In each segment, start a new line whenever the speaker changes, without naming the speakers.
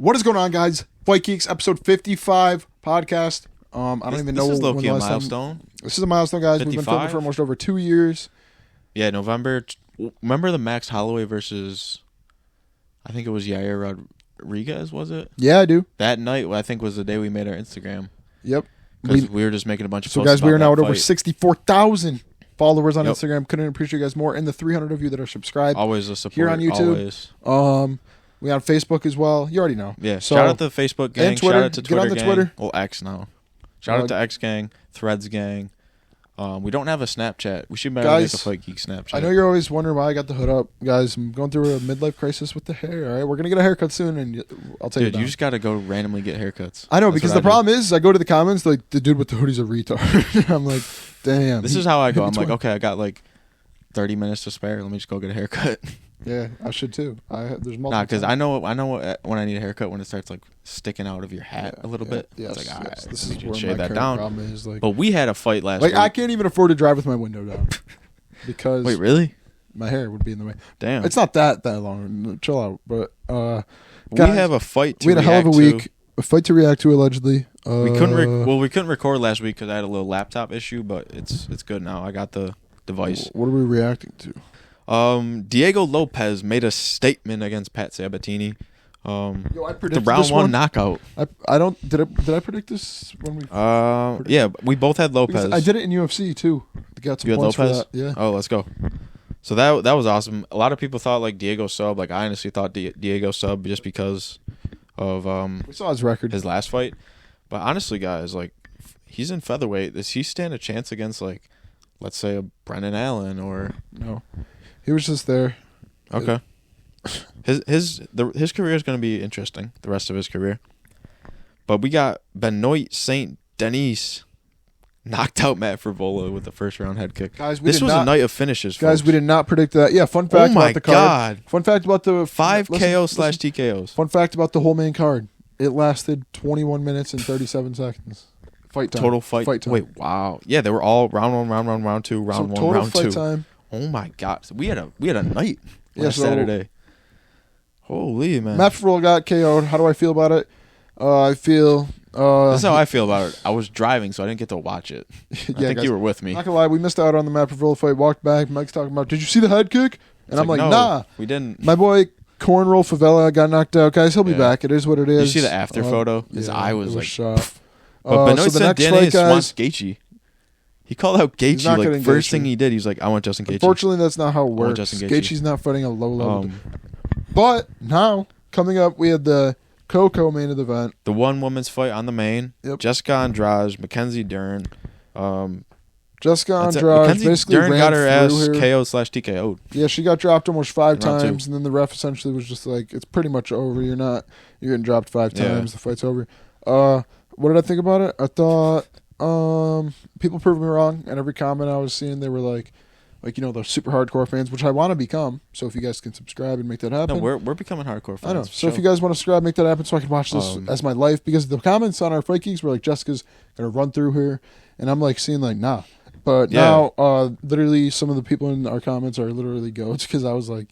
What is going on, guys? Fight Geeks, episode 55 podcast. I don't even know.
This is
when
low-key
the
a
last time-
milestone.
This is a milestone, guys.
55?
We've been filming for almost over 2 years.
Yeah, November. Remember the Max Holloway versus, I think it was Yair Rodriguez, was it?
Yeah, I do.
That night, I think, was the day we made our Instagram.
Yep.
Because we were just making a bunch of
So,
posts
guys, we are
about
now at
that
over
fight.
64,000 followers on
Yep.
Instagram. Couldn't appreciate you guys more. And the 300 of you that are subscribed.
Always a support.
Here on YouTube.
Always.
We on Facebook as well. You already know.
Yeah,
So,
shout out to the Facebook gang.
and Twitter.
Shout out to
Get
Twitter
on the
gang.
Twitter.
Well, X now. Shout out to X gang, Threads gang. We don't have a Snapchat. We should maybe
Guys,
make a Fight Geek Snapchat.
I know you're always wondering why I got the hood up. Guys, I'm going through a midlife crisis with the hair. All right, we're going to get a haircut soon, and I'll tell you
Dude, you just got to go randomly get haircuts.
I know,
That's
because
what
the
I do.
problem is I go to the comments, like, the dude with the hoodie's a retard. I'm like, damn.
This is how I go. I'm like,
20.
okay, I got like 30 minutes to spare. Let me just go get a haircut.
Yeah, I should too. There's multiple.
Nah, because
times.
I know when I need a haircut when it starts like sticking out of your hat a little bit.
Yes,
It's like, all right,
yes. This
let me
is
just
where
shave
my
that
current
down.
problem is. Like,
But we had a fight last week.
I can't even afford to drive with my window down because
Wait, really?
my hair would be in the way.
Damn.
It's not that long. Chill out. But
we
guys,
have a fight to
we had a hell of a
react
week. A fight to react to allegedly.
We couldn't record last week because I had a little laptop issue, but it's good now. I got the device.
What are we reacting to?
Diego Lopez made a statement against Pat Sabatini.
Yo, I
The
predicted
round
this
one knockout.
I don't. Did I predict this when we?
Yeah, we both had Lopez.
Because I did it in UFC too. Got some
You had
points
Lopez?
for that. Yeah.
Oh, let's go. So that was awesome. A lot of people thought like Diego sub. Like I honestly thought Diego sub just because of
We saw his record.
his last fight. But honestly, guys, like he's in featherweight. Does he stand a chance against like, let's say a Brendan Allen or?
No, he was just there.
Okay. His career is going to be interesting. The rest of his career. But we got Benoit Saint Denis knocked out Matt Frivola with the first round head kick.
Guys,
This was a night of finishes.
Guys,
folks.
we did not predict that. Yeah, fun fact
Oh my
about the card.
God.
Fun fact about the
5
listen,
KOs
listen.
/ TKOs.
Fun fact about the whole main card. It lasted 21 minutes and 37 seconds. Fight time.
Total fight
time.
Wait, wow. Yeah, they were all round 1, round 2, round
So
1,
total
round
fight
2.
time.
Oh my God. So we had a night
Yeah,
last
so-
Saturday. Holy man.
Matt Frivola got KO'd. How do I feel about it? I feel.
This is how I feel about it. I was driving, so I didn't get to watch it. I think
guys,
you were with me.
Not gonna lie, we missed out on the Matt Frivola fight. Walked back. Mike's talking about, did you see the head kick? And
It's
I'm like,
no,
nah.
we didn't.
My boy Cornroll Favela got knocked out. Guys, he'll be
Yeah.
back. It is what it is.
Did you see the after photo? His
yeah,
eye was
it
like.
shot.
But Benoit
so the
said
next
Dennis
fight, guys.
wants Gaethje. He called out Gaethje
not
like
getting
first
Gaethje.
thing he did. He's like, I want Justin Gaethje.
Unfortunately, that's not how it
want
works.
Justin Gaethje.
Gaethje's not fighting a low level.
Um,
But now, coming up, we had the Coco main event.
the one woman's fight on the main.
Yep.
Jessica Andrade, Mackenzie Dern.
Jessica
That's it.
Andrade
Mackenzie
basically
Dern
ran
got her ass
through her.
KO / TKO'd.
Yeah, she got dropped almost 5
In round
times,
2.
and then the ref essentially was just like, "It's pretty much over. You're getting dropped 5
Yeah.
times. The fight's over." What did I think about it? I thought people proved me wrong, and every comment I was seeing, they were like those super hardcore fans, which I want to become. So if you guys can subscribe and make that happen,
No, we're becoming hardcore fans.
I know.
for
So if
sure.
you guys want to subscribe, make that happen, so I can watch this as my life. Because the comments on our Fight Geeks were like, Jessica's gonna run through here, and I'm like seeing like, nah. But
Yeah.
now, literally, some of the people in our comments are literally goats because I was like,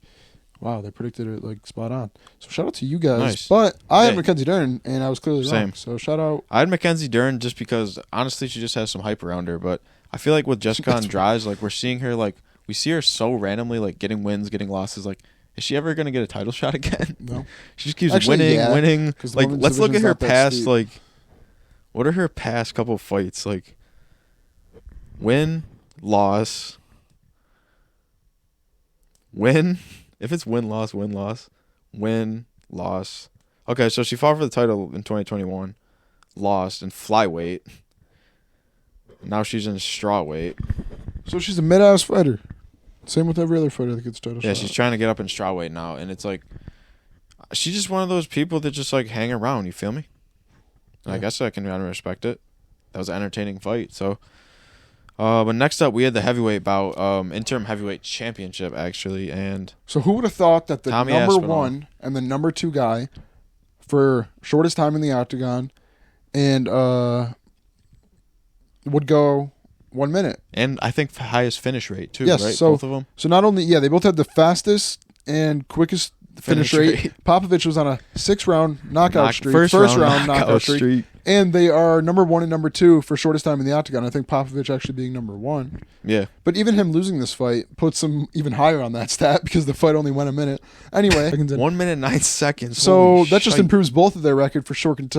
wow, they predicted it like spot on. So shout out to you guys.
Nice.
But I had
Hey.
Mackenzie Dern, and I was clearly wrong.
Same.
So shout out.
I had Mackenzie Dern just because honestly she just has some hype around her. But I feel like with Jessica Andrade, like we're seeing her like we see her so randomly like getting wins, getting losses. Like, is she ever gonna get a title shot again?
No.
She just keeps
Actually, yeah,
winning.
'cause the
Like,
women's
let's look at
division's
her
not that
past.
steep.
Like, what are her past couple of fights? Like, win, loss, win. If it's win, loss, win, loss, win, loss. Okay, so she fought for the title in 2021, lost in flyweight. Now she's in strawweight.
So she's a mid-ass fighter. Same with every other fighter that gets title
Yeah,
shot.
she's trying to get up in strawweight now, and it's like she's just one of those people that just like hang around. You feel me? And I
Yeah.
guess I can respect it. That was an entertaining fight. So, but next up we had the heavyweight bout, interim heavyweight championship actually, and
So who would have thought that the
Tommy
number
Aspinall.
1 and the number 2 guy for shortest time in the octagon and would go 1 minute?
I think highest finish rate too.
Yes,
right?
so-
Both of them.
So not only, they both had the fastest and quickest finish rate. Popovich was on a 6-round knockout streak.
First round
knockout streak. And they are number 1 and number 2 for shortest time in the octagon. I think Popovich actually being number 1.
Yeah.
But even him losing this fight puts him even higher on that stat because the fight only went a minute. Anyway.
1 minute, 9 seconds.
So that just improves both of their record for shortest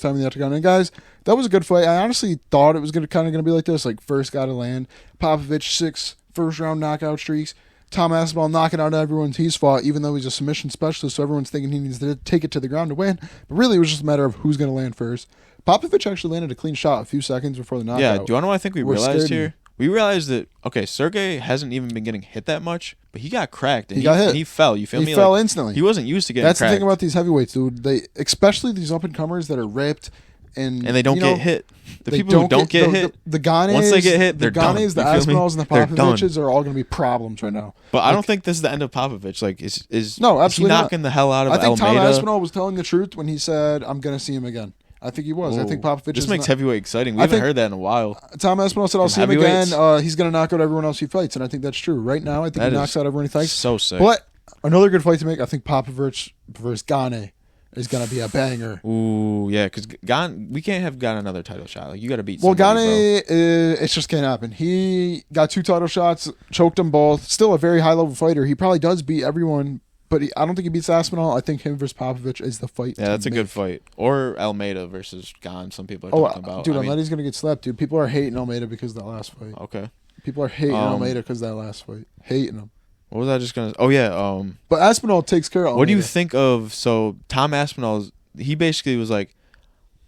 time in the octagon. And guys, that was a good fight. I honestly thought it was kind of going to be like this, like first guy to land. Popovich, 6 first-round knockout streaks. Tom Aspinall knocking out everyone he's fought, even though he's a submission specialist, so everyone's thinking he needs to take it to the ground to win. But really, it was just a matter of who's going to land first. Popovich actually landed a clean shot a few seconds before the knockout.
Yeah, do you want to know what I think we realized here? We realized that, okay, Sergey hasn't even been getting hit that much, but he got cracked. And
he got hit.
And he fell. You feel me?
He fell instantly.
He wasn't used to getting
That's
cracked.
the thing about these heavyweights, dude. They, especially these up-and-comers that are ripped and
they don't get hit. The people who don't get hit,
the Ganes,
once they get hit, they're
the Ganes,
done.
the Aspinalls, and the Popoviches are all going to be problems right now.
But I don't think this is the end of Popovich. Like, is
no, absolutely
is he knocking the hell out of
Almeida? I think
Almeida?
Tom Aspinall was telling the truth when he said, "I'm going to see him again." I think he was.
Ooh.
I think Popovich.
This makes heavyweight exciting. We haven't heard that in a while.
Tom Aspinall said, "I'll see him again. He's going to knock out everyone else he fights," and I think that's true. Right now, I think he knocks out everyone he fights.
So sick.
But another good fight to make. I think Popovich versus Gane is going to be a banger.
Ooh, yeah, because we can't have Gane another title shot. Like, you got to beat
somebody,
Gane,
it just can't happen. He got 2 title shots, choked them both. Still a very high-level fighter. He probably does beat everyone, but I don't think he beats Aspinall. I think him versus Popovich is the fight.
Yeah, that's a good fight. Or Almeida versus Gane, some people are talking about.
Dude, Almeida's going to get slapped, dude. People are hating Almeida because of that last fight.
Okay.
People are hating Almeida because of that last fight. Hating him.
What was I just going to... Oh, yeah.
But Aspinall takes care of Almeida.
What do you think of... So, Tom Aspinall... He basically was like,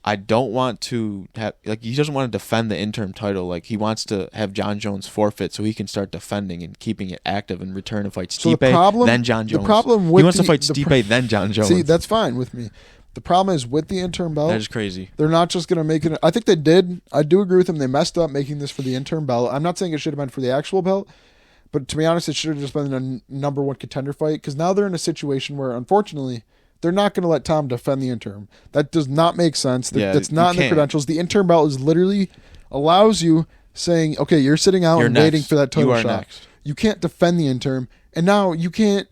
I don't want to have, like, he doesn't want to defend the interim title. Like, he wants to have John Jones forfeit so he can start defending and keeping it active and return to fight Stipe, then John Jones.
The problem with
he wants to fight Stipe, then John Jones.
See, that's fine with me. The problem is with the interim belt.
That is crazy.
They're not just going to make it. I think they did. I do agree with them. They messed up making this for the interim belt. I'm not saying it should have been for the actual belt, but to be honest, it should have just been a number 1 contender fight because now they're in a situation where, unfortunately, they're not going to let Tom defend the interim. That does not make sense. That's not in the credentials. The interim belt is literally allows you saying, okay, you're sitting out and waiting for that title shot. Next. You can't defend the interim. And now you can't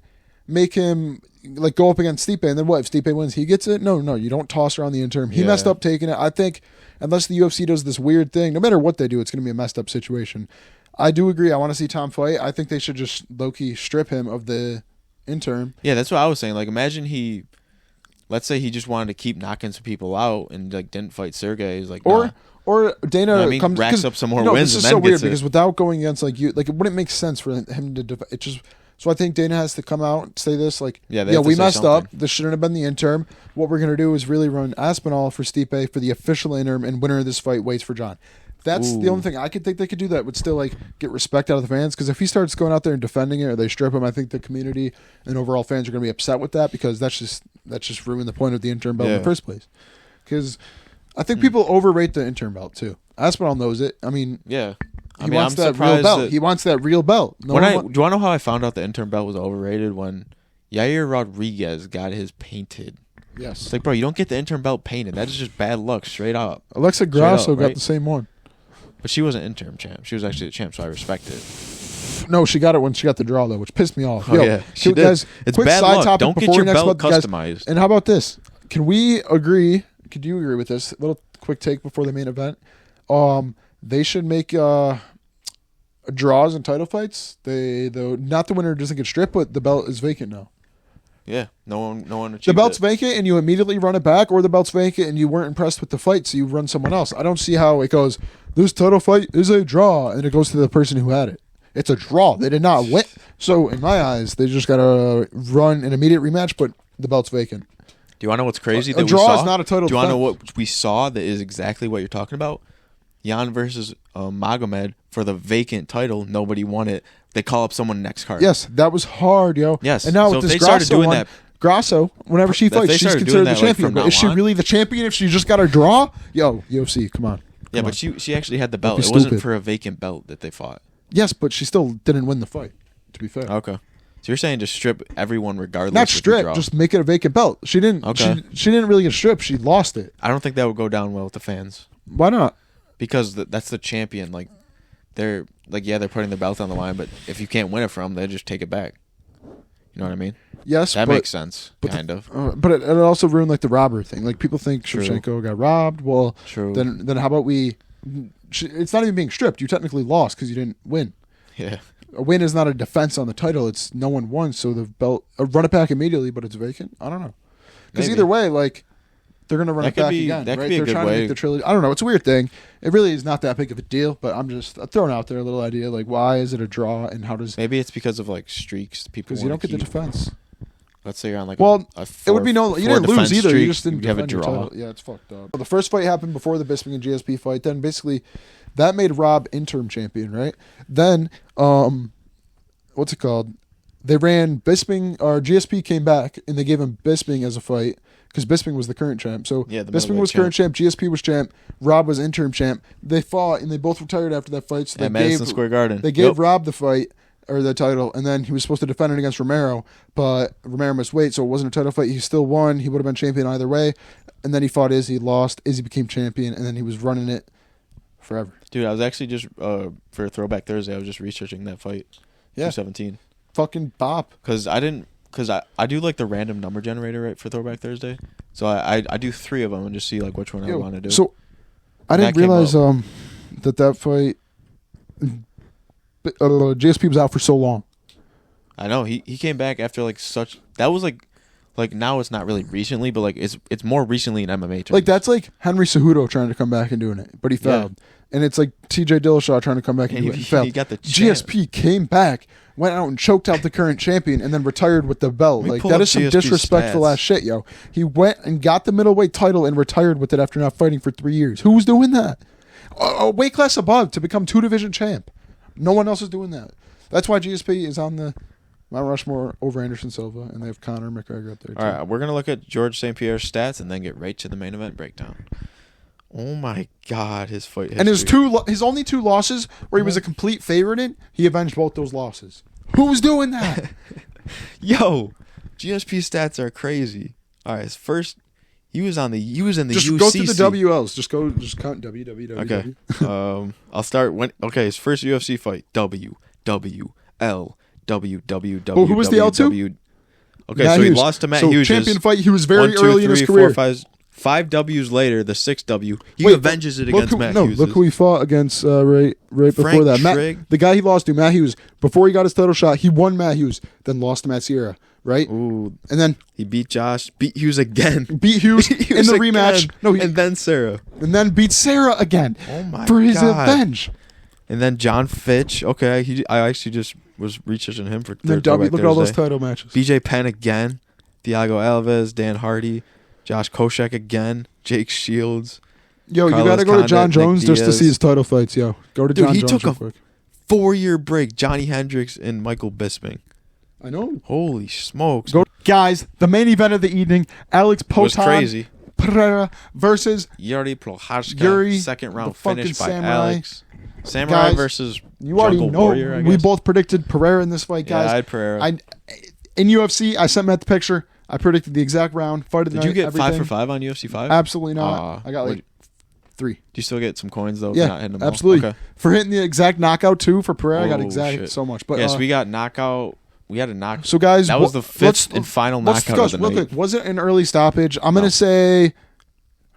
make him like go up against Stipe. And then what? If Stipe wins, he gets it? No, you don't toss around the interim. He messed up taking it. I think unless the UFC does this weird thing, no matter what they do, it's going to be a messed up situation. I do agree. I want to see Tom fight. I think they should just low-key strip him of the interim.
Yeah, that's what I was saying. Like, imagine let's say he just wanted to keep knocking some people out and like didn't fight Sergey. He's like,
or Dana comes
racks up some more wins.
This is
and
so
then
weird
gets
because without going against like you, like it wouldn't make sense for him to. It just so I think Dana has to come out and say this like, we messed up. This shouldn't have been the interim. What we're gonna do is really run Aspinall for Stipe for the official interim, and winner of this fight waits for John. That's the only thing I could think they could do that would still like get respect out of the fans. Because if he starts going out there and defending it, or they strip him, I think the community and overall fans are going to be upset with that because that's just ruined the point of the interim belt in the first place. Because I think people overrate the interim belt too. Aspinall knows it. I mean,
yeah,
he wants that real belt. He wants that real belt.
Do you want to know how I found out the interim belt was overrated? When Yair Rodriguez got his painted.
Yes,
it's like, bro, you don't get the interim belt painted. That is just bad luck, straight up.
Alexa Grasso got the same one.
But she wasn't interim champ. She was actually the champ, so I respect it.
No, she got it when she got the draw, though, which pissed me off.
Oh, yeah. She did.
Guys,
it's bad luck. Don't get your belt customized.
And how about this? Can we agree? Could you agree with this? A little quick take before the main event. They should make draws in title fights. Not the winner doesn't get stripped, but the belt is vacant now.
Yeah, no one.
The belt's vacant, and you immediately run it back, or the belt's vacant, and you weren't impressed with the fight, so you run someone else. I don't see how it goes. This title fight is a draw, and it goes to the person who had it. It's a draw. They did not win. So in my eyes, they just got to run an immediate rematch, but the belt's vacant.
Do you want to know what's crazy?
A draw is not a title.
Do you want to know what we saw that is exactly what you're talking about? Jan versus Magomed for the vacant title. Nobody won it. They call up someone next card.
Yes, that was hard, yo.
Yes.
And now
so
with this
they started doing that.
Grasso, whenever she fights, she's considered the champion. But is she really the champion if she just got her draw? Yo, UFC, come on.
Yeah, but she actually had the belt. It wasn't for a vacant belt that they fought.
Yes, but she still didn't win the fight, to be fair.
Okay. So you're saying just strip everyone regardless?
Not strip, just make it a vacant belt. She didn't. Okay. She didn't really get stripped. She lost it.
I don't think that would go down well with the fans.
Why not?
Because that's the champion. Like they're putting the belt on the line, but if you can't win it from them, they just take it back. You know what I mean?
Yes,
That
but,
makes sense, kind of.
But it also ruined like the robber thing. Like people think
True.
Shevchenko got robbed. Well,
True.
then how about we? It's not even being stripped. You technically lost because you didn't win.
Yeah.
A win is not a defense on the title. It's no one won, so the belt run it back immediately, but it's vacant. I don't know. Because either way, like they're gonna run it back again.
That could
right?
be a
They're
good
trying
way.
to make the trilogy. I don't know. It's a weird thing. It really is not that big of a deal. But I'm just throwing out there a little idea. Like, why is it a draw, and how does?
Maybe it's because of like streaks. People
Because you don't get the defense.
Let's say you're on like
it would be no. You didn't lose either. You just didn't
have a
defend your
draw.
title. Yeah, it's fucked up. The first fight happened before the Bisping and GSP fight. Then basically, that made Rob interim champion, right? Then, what's it called? They ran Bisping or GSP came back and they gave him Bisping as a fight because Bisping was the current champ. So
Yeah, the
Bisping
middleweight
was current champ, GSP was champ, Rob was interim champ. They fought and they both retired after that fight. So they
At Madison
gave
Square Garden.
they gave Rob the fight or the title, and then he was supposed to defend it against Romero, but Romero missed weight, so it wasn't a title fight. He still won. He would have been champion either way. And then he fought Izzy, lost. Izzy became champion, and then he was running it forever.
Dude, I was actually just for Throwback Thursday, I was just researching that fight.
Yeah.
217.
Fucking bop.
Because I do like the random number generator right for Throwback Thursday. So I do 3 of them and just see like which one I want to do.
So I
And
didn't
that came
realize
up.
that fight GSP was out for so long.
I know he came back after like such that was like now it's not really recently, but like it's more recently in MMA terms.
Like that's like Henry Cejudo trying to come back and doing it, but he failed. And it's like TJ Dillashaw trying to come back and do it and failed.
He got the champ.
GSP came back, went out and choked out the current champion, and then retired with the belt. Like that is some
GSP's
disrespectful
stats.
ass shit, yo. He went and got the middleweight title and retired with it after not fighting for 3 years. Who's doing that? A weight class above to become 2-division champ. No one else is doing that. That's why GSP is on the Mount Rushmore over Anderson Silva, and they have Conor McGregor up there too.
All right, we're gonna look at George St. Pierre's stats and then get right to the main event breakdown. Oh my God, his fight history.
And his only 2 losses where he was a complete favorite in, he avenged both those losses. Who's doing that?
Yo, GSP stats are crazy. All right, his first, he was in the
Just
UCC.
go through the WLs. Just count W.
Okay. I'll start his first UFC fight. W L W W W.
Who was the L2?
Okay,
Matt
so he
Hughes.
lost to Matt
So
Hughes.
champion fight. He was very early in his career.
5 W's later, the 6th W. He
Wait,
avenges it against Matt Hughes.
Look who he fought against right before
Frank
that.
Trigg.
The guy he lost to, Matt Hughes. Before he got his title shot, he won Matt Hughes, then lost to Matt Sierra, right?
Ooh,
And then
he beat Hughes again.
beat Hughes in
Hughes
the
again.
rematch. No,
and then Sarah.
and then beat Sarah again.
Oh my
for his
God.
revenge.
And then John Fitch. Okay, I actually just was researching him for
Then W. Look at all those title matches.
BJ Penn again. Thiago Alves, Dan Hardy, Josh Koscheck again, Jake Shields.
Yo, you
Carlos
gotta go to John
Condit,
Jones
Nick
just to
Diaz.
see his title fights, yo. Go to
Dude,
John
he
Jones
took
real
a
quick.
4-year break. Johnny Hendricks and Michael Bisping.
I know.
Holy smokes.
Go, guys, the main event of the evening, Alex
It was
Potan
crazy.
Pereira versus
Yuri Prochazka,
Yuri,
second round
the fucking
finish by
Samurai.
Alex. Samurai
Guys,
versus
you already
Jungle
know.
Warrior, I guess.
We both predicted Pereira in this fight, guys.
Yeah, I had Pereira.
In UFC, I sent Matt the picture. I predicted the exact round. Fight of the
Did you
night,
get
everything.
5 for 5 on UFC 5?
Absolutely not. I got like
do
3.
you still get some coins though?
Yeah,
for not hitting them all?
absolutely.
Okay.
For hitting the exact knockout too for Pereira, I got
Oh,
exact
shit.
so much. But
Yes, we got knockout. We had a knockout.
so guys,
that was the 5th and final
let's
knockout
discuss
of the
real
night.
quick. Was it an early stoppage? I'm
No.
gonna say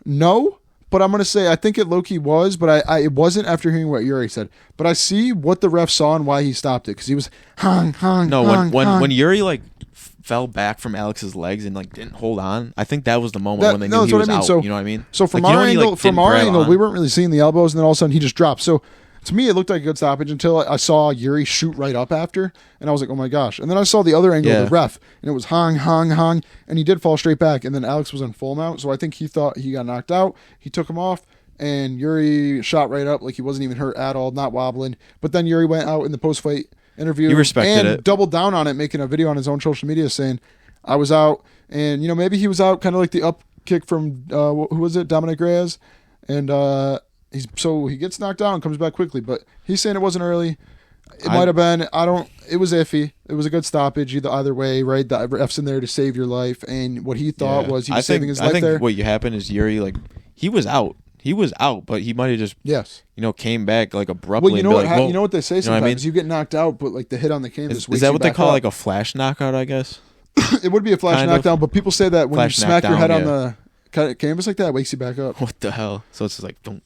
no, but I'm gonna say I think it low-key was, but I it wasn't after hearing what Yuri said. But I see what the ref saw and why he stopped it because he was
No, when Yuri like fell back from Alex's legs and like didn't hold on, I think that was the moment when they knew he was out.
So,
you know what I mean?
So from
Like, you know
our
when he,
angle,
like, didn't grab on?
we weren't really seeing the elbows, and then all of a sudden he just dropped. So to me, it looked like a good stoppage until I saw Yuri shoot right up after, and I was like, oh my gosh. And then I saw the other angle of the ref, and it was hang, and he did fall straight back, and then Alex was on full mount, so I think he thought he got knocked out. He took him off, and Yuri shot right up like he wasn't even hurt at all, not wobbling. But then Yuri went out in the post-fight interview
He respected
and
it.
doubled down on it, making a video on his own social media saying, I was out, and maybe he was out kind of like the up kick from who was it, Dominic Reyes, and he gets knocked down and comes back quickly, but he's saying it wasn't early. It might have been. It was iffy. It was a good stoppage either way, right? The ref's in there to save your life, and what he thought was he was saving his life there.
I think what happened is Yuri, like, he was out. He was out, but he might have just
Yes.
came back like abruptly.
Well,
and be like,
you know what they say
you know what I
sometimes.
mean?
You get knocked out, but like the hit on the canvas.
Is that what they call like a flash knockout? I guess
It would be a flash
Kind of.
knockdown, but people say that when you
Flash
smack your head
knockdown,
on the canvas like that, it wakes you back up.
what the hell? So it's just like don't.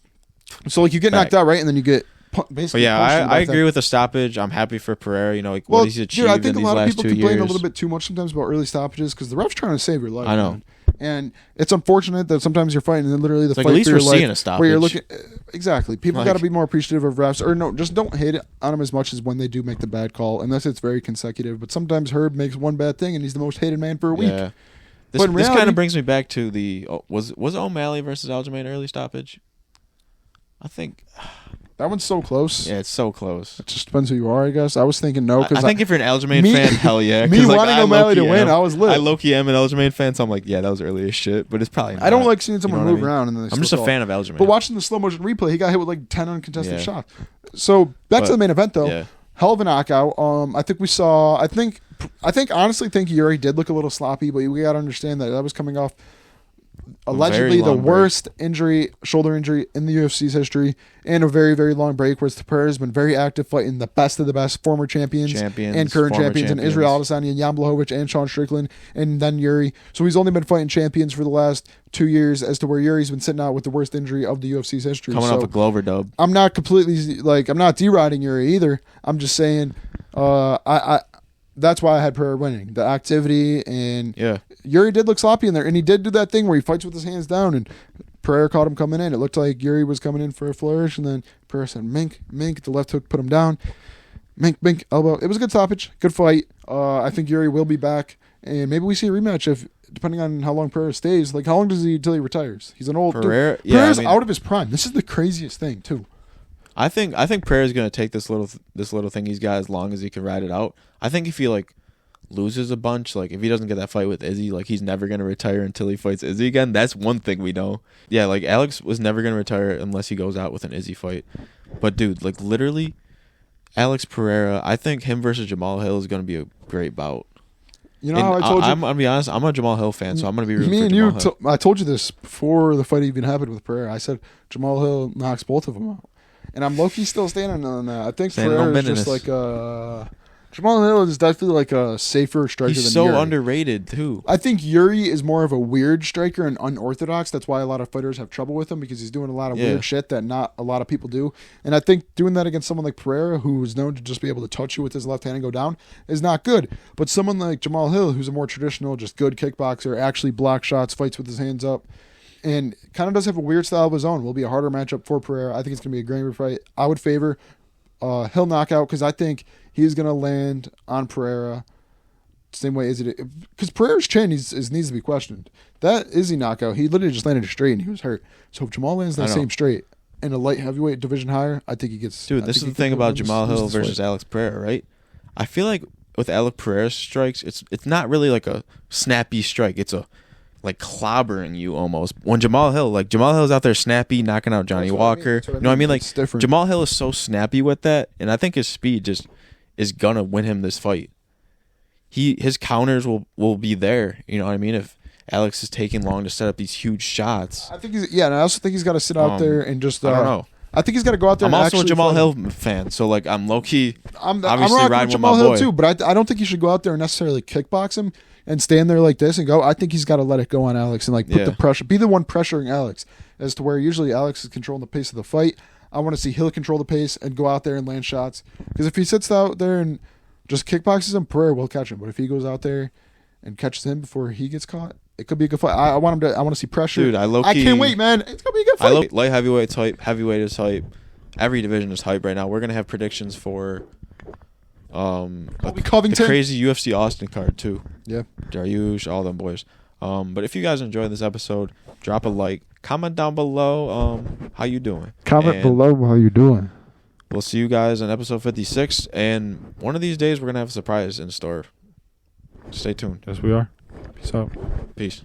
So like you get knocked out, right, and then you get basically.
But yeah,
punched in the
I
back.
agree with the stoppage. I'm happy for Pereira. Like
Well,
what he's achieved
dude, I think
in
a
these
lot of
last
people
2
complain
years.
a little bit too much sometimes about early stoppages because the ref's trying to save your life.
I know.
Man. And it's unfortunate that sometimes you're fighting and literally the
It's like,
fight
at least
for your
we're
life
seeing a stoppage.
where you're looking exactly. People
Like-
got to be more appreciative of refs, or no, just don't hate it on them as much as when they do make the bad call, unless it's very consecutive. But sometimes Herb makes one bad thing and he's the most hated man for a week.
Yeah.
But in
This kind
reality-
of brings me back to the was O'Malley versus Aljamain early stoppage? I think
That one's so close.
yeah, it's so close.
It just depends who you are, I guess. I was thinking no
I
because
think if you're an Aljamain
me-
fan, hell yeah. 'Cause,
me
like,
wanting
I
O'Malley to
low-key
win,
am.
I was lit.
I low-key am an Aljamain fan, so I'm like, yeah, that was early as shit, but it's probably not.
I don't like seeing someone
You know what
move
I mean?
around and then they
I'm just
still
a
call.
fan of Aljamain.
But watching the slow motion replay, he got hit with like 10 uncontested
Yeah.
shots. So back to
But-
the main event though.
Yeah.
Hell of a knockout. I think we saw. I think honestly think Yuri did look a little sloppy, but we got to understand that was coming off allegedly the
long
worst shoulder injury in the UFC's history, and a very, very long break. Whereas Pereira has been very active fighting the best of the best former champions and current
former
champions in Israel Adesanya and Jan Blachowicz and Sean Strickland, and then Yuri. So he's only been fighting champions for the last 2 years, as to where Yuri's been sitting out with the worst injury of the UFC's history.
coming
so
off a Glover dub.
I'm not completely I'm not deriding Yuri either. I'm just saying, I that's why I had Pereira winning. The activity, and
Yeah.
Yuri did look sloppy in there, and he did do that thing where he fights with his hands down, and Pereira caught him coming in. It looked like Yuri was coming in for a flourish, and then Pereira said, "Mink, mink." The left hook put him down. Mink, mink, elbow. It was a good stoppage, good fight. I think Yuri will be back, and maybe we see a rematch if, depending on how long Pereira stays. Like, how long does he until he retires? He's an old
Pereira-
dude.
yeah,
Pereira's
I mean-
out of his prime. This is the craziest thing too.
I think Pereira's gonna take this little thing he's got as long as he can ride it out. I think if he loses a bunch, like if he doesn't get that fight with Izzy, like he's never gonna retire until he fights Izzy again. That's one thing we know. Yeah, like Alex was never gonna retire unless he goes out with an Izzy fight. But dude, like literally, Alex Pereira, I think him versus Jamal Hill is gonna be a great bout.
You know how I told you.
I'm gonna be honest. I'm a Jamal Hill fan, so I'm gonna be rooting
Me
for
and
Jamal
you,
Hill.
I told you this before the fight even happened with Pereira. I said Jamal Hill knocks both of them out, and I'm low-key still standing on that. I think
Standing on
Pereira is just
business.
Jamal Hill is definitely like a safer striker
He's
than
so
Yuri.
underrated too.
I think Yuri is more of a weird striker and unorthodox. That's why a lot of fighters have trouble with him, because he's doing a lot of weird shit that not a lot of people do. And I think doing that against someone like Pereira, who is known to just be able to touch you with his left hand and go down, is not good. But someone like Jamal Hill, who's a more traditional, just good kickboxer, actually blocks shots, fights with his hands up, and kind of does have a weird style of his own, will be a harder matchup for Pereira. I think it's going to be a great fight. I would favor Hill knockout, because I think he's going to land on Pereira same way Izzy did. Because Pereira's chin needs to be questioned. That Izzy knockout, he literally just landed straight and he was hurt. So if Jamal lands that same straight in a light heavyweight division higher, I think he gets...
Dude, this is the thing about Jamal Hill versus Alex Pereira, right? I feel like with Alex Pereira's strikes, it's not really like a snappy strike. It's a like clobbering you almost. When Jamal Hill's out there snappy, knocking out Johnny Walker. You know what I mean? Like
It's different.
Jamal Hill is so snappy with that, and I think his speed just is gonna win him this fight. His counters will be there. You know what I mean? If Alex is taking long to set up these huge shots.
I think and I also think he's got to sit out there and just...
I don't know.
I think he's got to go out there
I'm
and
also a
actually
Jamal
fight.
Hill fan, so like I'm low key.
I'm
obviously
rocking
riding
with
with my
Jamal Hill
boy.
too, but I don't think he should go out there and necessarily kickbox him and stand there like this and go. I think he's got to let it go on Alex and like put the pressure, be the one pressuring Alex, as to where usually Alex is controlling the pace of the fight. I want to see Hill control the pace and go out there and land shots, because if he sits out there and just kickboxes him, Pereira will catch him. But if he goes out there and catches him before he gets caught, it could be a good fight. I want him to. I want to see pressure.
Dude, I
can't wait, man. It's gonna be a good fight.
Light heavyweight's hype. Heavyweight is hype. Every division is hype right now. We're gonna have predictions for
Colby Covington.
the crazy UFC Austin card too.
Yeah.
Dariush, all them boys. But if you guys enjoyed this episode, drop a like, comment down below how you doing.
Comment below how you doing.
We'll see you guys on episode 56, and one of these days we're gonna have a surprise in store. Stay tuned.
Yes, we are. Peace out.
Peace.